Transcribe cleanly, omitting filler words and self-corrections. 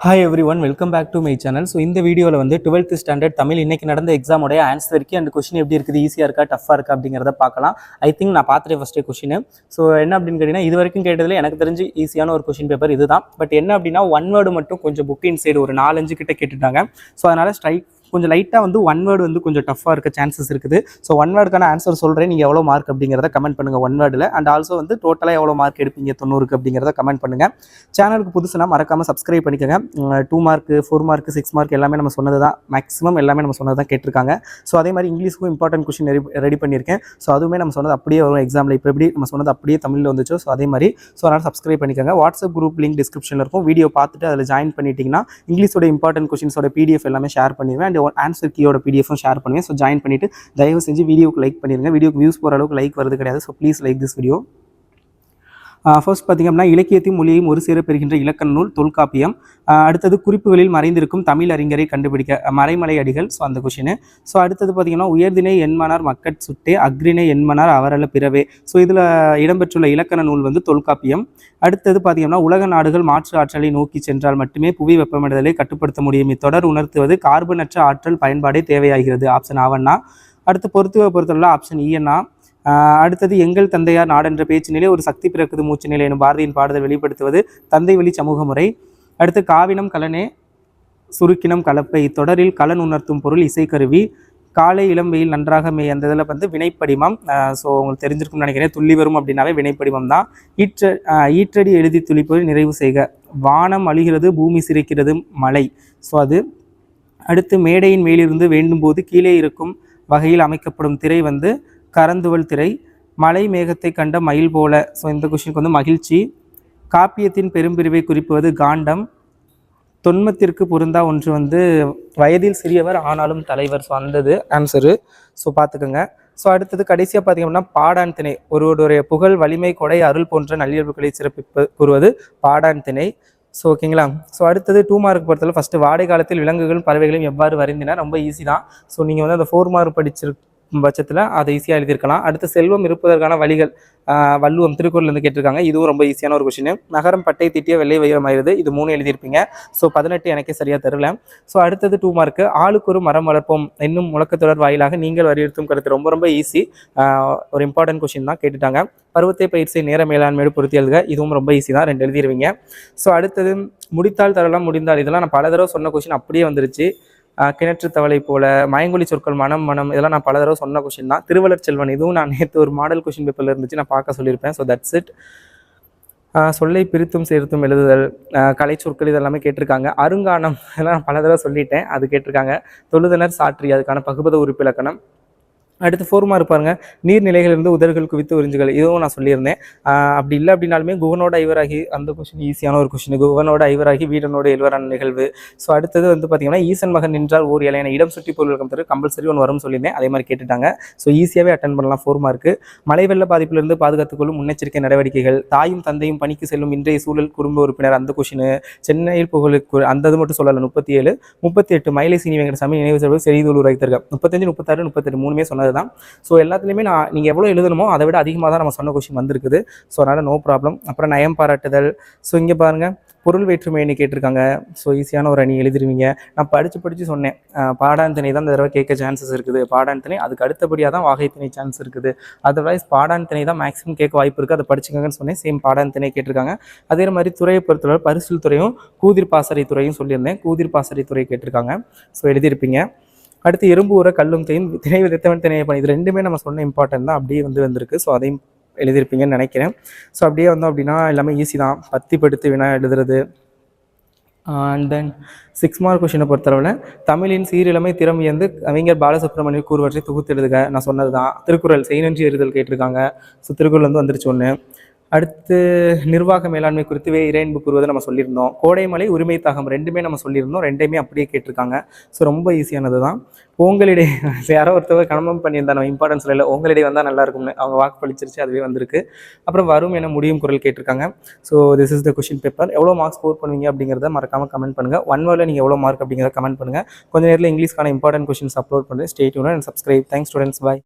Hi everyone, welcome back to my channel. So இந்த வீடியோவில் வந்து 12th ஸ்டாண்டர்ட் தமிழ் இன்னைக்கு நடந்த எக்ஸாமோடைய ஆன்சர் இருக்குது அண்ட் கொஸ்டின் எப்படி இருக்குது, ஈஸியாக இருக்கா டஃபாக இருக்கா அப்படிங்கிறத பார்க்கலாம். ஐ திங்க் நான் பார்த்துட்டேன் ஃபஸ்ட்டே கொஸ்டின். ஸோ என்ன அப்படின்னு கேட்டிங்கன்னா, இது வரைக்கும் கேட்டதில் எனக்கு தெரிஞ்சு ஈஸியான ஒரு கொஸ்டின் பேப்பர் இதுதான். பட் என்ன அப்படின்னா, ஒன் வேர்டு மட்டும் கொஞ்சம் புக் இன்சைடு ஒரு 4-5 கிட்ட கேட்டுட்டாங்க. ஸோ அதனால் கொஞ்சம் லைட்டாக வந்து ஒன் வேர்டு வந்து கொஞ்சம் டஃப்பாக இருக்க சான்சஸ் இருக்குது. ஸோ ஒன் வேர்டுக்கான ஆன்சர் சொல்கிறேன், நீங்கள் எவ்வளோ மார்க் அப்படிங்கிறத கமெண்ட் பண்ணுங்கள் ஒன் வேர்டில். அண்ட் ஆல்சோ வந்து டோட்டலாக எவ்வளோ மார்க் எடுப்பீங்க 90க்கு அப்படிங்கிறத கமெண்ட் பண்ணுங்கள். சேனலுக்கு புதுசுனா மறக்காமல் சப்ஸ்கிரைப் பண்ணிக்கோங்க. 2 மார்க் 4 மார்க் 6 மார்க் எல்லாமே நம்ம சொன்னது தான், மேக்ஸிமம் எல்லாமே நம்ம சொன்னது தான் கேட்டிருக்காங்க. ஸோ அதே மாதிரி இங்கிலீஷ்க்கும் இம்பார்ட்டன்ட் கொஸ்டின் ரெடி பண்ணியிருக்கேன். ஸோ அதுவுமே நம்ம சொன்னது அப்படியே வரும் எக்ஸாமில். இப்போ எப்படி நம்ம சொன்னது அப்படியே தமிழில் வந்துச்சோ ஸோ அதே மாதிரி. ஸோ அதனால் சப்ஸ்கிரைப் பண்ணிக்கோங்க. வாட்ஸ்அப் குரூப் லிங்க் டிஸ்கிரிப்ஷனில் இருக்கும். வீடியோ பார்த்துட்டு அதில் ஜாயின் பண்ணிட்டீங்கன்னா இங்கிலீஷோட இம்பார்ட்டன்ட் கொஸ்டின்ஸோட பிடிஎஃப் எல்லாமே ஷேர் பண்ணிடுவேன். அண்ட் ஆன்சர் கீயோட பிடிஎஃப்பும் ஷேர் பண்ணுவேன். ஸோ ஜாயின் பண்ணிவிட்டு தயவு செஞ்சு வீடியோக்கு லைக் பண்ணிடுங்க. வீடியோக்கு வியூஸ் போகிற அளவுக்கு லைக் வருது கிடையாது. So please like this video. First பார்த்திங்க அப்படின்னா, இலக்கியத்தையும் மொழியையும் ஒரு சேர பெறுகின்ற இலக்கண நூல் தொல்காப்பியம். அடுத்தது குறிப்புகளில் மறைந்திருக்கும் தமிழ் அறிஞரை கண்டுபிடிக்க, மறைமலை அடிகள். ஸோ அந்த கொஷின். ஸோ அடுத்தது பார்த்திங்கன்னா, உயர்திணை என்மனார் மக்கட் சுட்டே அக்ரிணை என்மனார் அவரல பிறவே. ஸோ இதில் இடம்பெற்றுள்ள இலக்கண நூல் வந்து தொல்காப்பியம். அடுத்தது பார்த்திங்கன்னா, உலக நாடுகள் மாற்று ஆற்றலை நோக்கி சென்றால் மட்டுமே புவி வெப்பமடைதலை கட்டுப்படுத்த முடியும். இத்தொடர் உணர்த்துவது கார்பனற்ற ஆற்றல் பயன்பாடே தேவையாகிறது. ஆப்ஷன் ஆவண்ணா. அடுத்து பொறுத்துள்ள ஆப்ஷன் ஈயண்ணா. அடுத்தது எங்கள் தந்தையார் நாடென்ற பேச்சு நிலை ஒரு சக்தி பிறக்குது மூச்சு நிலை எனும் பாரதியின் பாடுதல் வெளிப்படுத்துவது தந்தை வழி சமூக முறை. அடுத்து காவினம் கலனே சுருக்கினம் கலப்பை. தொடரில் கலன் உணர்த்தும் பொருள் இசைக்கருவி. காலை இளம் வெயில் நன்றாக அந்த இதில் வந்து வினைப்படிமம். ஸோ உங்களுக்கு தெரிஞ்சிருக்கும்னு நினைக்கிறேன். துள்ளி வரும் அப்படின்னாவே வினைப்படிமம் தான். ஈற்றடி எழுதி துளிப்பது நிறைவு செய்க. வானம் அழிகிறது பூமி சிரிக்கிறது மழை. ஸோ அது. அடுத்து மேடையின் மேலிருந்து வேண்டும் போது கீழே இருக்கும் வகையில் அமைக்கப்படும் திரை வந்து கரந்துவல் திரை. மலை மேகத்தை கண்ட மயில் போல. ஸோ இந்த கொஸ்டினுக்கு வந்து மகிழ்ச்சி. காப்பியத்தின் பெரும்பிரிவை குறிப்பது காண்டம். தொன்மத்திற்கு பொருந்தா ஒன்று வந்து வயதில் சிறியவர் ஆனாலும் தலைவர். ஸோ அந்தது ஆன்சரு. ஸோ பார்த்துக்கோங்க. ஸோ அடுத்தது கடைசியாக பார்த்திங்க அப்படின்னா, பாடான் திணை ஒருவருடைய புகழ் வலிமை கொடை அருள் போன்ற நல்லியல்புகளை சிறப்பிப்பு கூறுவது பாடான் திணை. ஸோ ஓகேங்களா. ஸோ அடுத்தது 2 மார்க் பொறுத்தவரை ஃபஸ்ட்டு வாடகை காலத்தில் விலங்குகளும் பறவைகளையும் எவ்வாறு வரைந்தினா, ரொம்ப ஈஸி தான். ஸோ நீங்கள் வந்து அந்த 4 மார்க் படிச்சிருக்கும் பட்சத்தில் அதை ஈஸியாக எழுதியிருக்கலாம். அடுத்து செல்வம் இருப்பதற்கான வழிகள் வள்ளுவம் திருக்குறள்லேருந்து கேட்டிருக்காங்க. இதுவும் ரொம்ப ஈஸியான ஒரு கொஸ்டின். நகரம் பட்டை திட்டிய வெள்ளை வைரமாயிருது. இது 3 எழுதியிருப்பீங்க. ஸோ 18 எனக்கே சரியாக தரல. ஸோ அடுத்தது 2 மார்க் ஆளுக்கு ஒரு மரம் வளர்ப்போம் என்னும் முழக்கத்தொடர் வாயிலாக நீங்கள் வலியுறுத்தும் கருத்து. ரொம்ப ஈஸி. ஒரு இம்பார்ட்டன்ட் கொஸ்டின் தான் கேட்டுட்டாங்க. பருவத்தை பயிற்சி நேர மேலாண்மையோடு பொருத்தி எழுதுக. இதுவும் ரொம்ப ஈஸி தான், 2 எழுதிடுவீங்க. ஸோ அடுத்தது முடித்தால் தரலாம் முடிந்தால். இதெல்லாம் நான் பல தடவை சொன்ன கொஸ்டின் அப்படியே வந்துருச்சு. கிணற்று தவளை போல, மயங்கொலி சொற்கள் மனம் மனம், இதெல்லாம் நான் பல தடவை சொன்ன கொஸ்டின் தான். திருவள்ளுவர் செல்வன் இதுவும் நான் நேற்று ஒரு மாடல் கொஸ்டின் பேப்பரில் இருந்துச்சு, நான் பார்க்க சொல்லியிருப்பேன். So that's it. சொல்லை பிரித்தும் சேர்த்தும் எழுதுதல், கலை சொற்கள் இதெல்லாமே கேட்டிருக்காங்க. அருங்கானம் இதெல்லாம் நான் பல தடவை சொல்லிட்டேன், அது கேட்டிருக்காங்க. தொழுதனர் சாற்றி, அதுக்கான பகுபத உறுப்பு இலக்கணம். அடுத்து 4 மார்க் பாருங்க, நீர்நிலைகளிலிருந்து உதடுகள் குவித்து உறிஞ்சுகள். இதுவும் நான் சொல்லியிருந்தேன். அப்படி இல்லை அப்படின்னாலுமே குகனோட ஐவராகி, அந்த கொஸ்டின் ஈஸியான ஒரு கொஸ்டின். குகனோட ஐவராகி வீடனோட எழுவரான நிகழ்வு. ஸோ அடுத்தது வந்து பார்த்தீங்கன்னா, ஈசன் மகன் நின்றால் ஓர் இலையான இடம் சுற்றி பொருள் தரு கம்பல்சரி ஒன்று வரும்னு சொல்லியிருந்தேன். அதே மாதிரி கேட்டுட்டாங்க. ஸோ ஈஸியாகவே அட்டன் பண்ணலாம் 4 மார்க்கு. மழை வெள்ள பாதிப்பிலிருந்து பாதுகாத்துக்கொள்ளும் முன்னெச்சரிக்கை நடவடிக்கைகள். தாயும் தந்தையும் பணிக்கு செல்லும் இன்றைய சூழல் குடும்ப உறுப்பினர், அந்த கொஸ்டின். சென்னையில் புகழுக்கு அந்த இது மட்டும் சொல்லலை. 37 38 மயிலை சீனி வெங்கடசாமி நினைவு செல்வது செய்திகள் வைத்திருக்க. 35 36 38 3மே சொன்னது தான். ஸோ எல்லாத்துலேயுமே நீங்கள் எவ்வளோ எழுதணுமோ அதை விட அதிகமாக தான் நம்ம சொன்ன கொஸ்டின் வந்திருக்குது. ஸோ அதனால் நோ ப்ராப்ளம். அப்புறம் நயம் பாராட்டுதல். ஸோ இங்கே பாருங்கள், பொருள் வேற்றுமைன்னு கேட்டிருக்காங்க. ஸோ ஈஸியான ஒரு அணி எழுதிருவீங்க. நான் படித்து சொன்னேன், பாடான் திணை தான் இந்த தடவை கேட்க சான்சஸ் இருக்குது. பாடான் திணை, அதுக்கு அடுத்தபடியாக தான் வாகை திணை சான்ஸ் இருக்குது. அதர்வைஸ் பாடான் திணை தான் மேக்ஸிமம் கேட்க வாய்ப்பு இருக்குது. அதை படிச்சுக்கங்கன்னு சொன்னேன். சேம் பாடான் திணை கேட்டிருக்காங்க. அதே மாதிரி துறையை பொறுத்தவரை பரிசில் துறையும் கூதிர் பாசறை துறையும் சொல்லியிருந்தேன். கூதிர் பாசறை துறை கேட்டிருக்காங்க. ஸோ எழுதியிருப்பீங்க. அடுத்து எறும்பு ஊற கல்லும் தேயும் திணை விதைத்தவன் திணையை பண்ணி. இது 2மே நம்ம சொன்ன இம்பார்ட்டன்ட் தான், அப்படியே வந்திருக்கு. ஸோ அதையும் எழுதியிருப்பீங்கன்னு நினைக்கிறேன். ஸோ அப்படியே வந்தோம் அப்படின்னா எல்லாமே ஈஸி தான். பத்தி படுத்து வினா எழுதுறது. அண்ட் தென் 6 மார்க் கொஸ்டினை பொறுத்தளவில் தமிழின் சீரிழமை திறமையந்து கவிஞர் பாலசுப்ரமணியன் கூறுவற்றை தொகுத்து எழுதுக. நான் சொன்னது தான். திருக்குறள் செய்நன்றி எறிதல் கேட்டிருக்காங்க. ஸோ திருக்குறள் வந்து வந்துருச்சு ஒன்று. அடுத்து நிர்வாக மேலாண்மை குறித்து இறையன்பு கூறுவதை நம்ம சொல்லியிருந்தோம். கோடைமலை உரிமை தாகம் 2மே நம்ம சொல்லியிருந்தோம். 2மே அப்படியே கேட்டிருக்காங்க. ஸோ ரொம்ப ஈஸியானது தான். உங்களிடையே யாரோ ஒருத்தவர் கணவன் பண்ணியிருந்தா, நம்ம இம்பார்ட்டன்ஸ் இல்லை, உங்களிடையே வந்தால் நல்லா இருக்கும்னு அவங்க வாக்கு பழிச்சிருச்சு, அதுவே வந்திருக்கு. அப்புறம் வரும் என முடியும் குரல் கேட்டிருக்காங்க. So this is the question paper. எவ்வளோ மார்க்ஸ் ஸ்கோர் பண்ணுவீங்க அப்படிங்கிறத மறக்காமல் கமெண்ட் பண்ணுங்கள். 1 வேர்டில் நீங்கள் எவ்வளோ மார்க் அப்படிங்கிறத கமெண்ட் பண்ணுங்கள். கொஞ்சம் நேரத்தில் இங்கிலீஷ்க்கான இம்பார்ட்டன்ட் கொஸ்டின்ஸ் அப்லோட் பண்ணுறேன். Stay tuned and subscribe. Thanks students. Bye.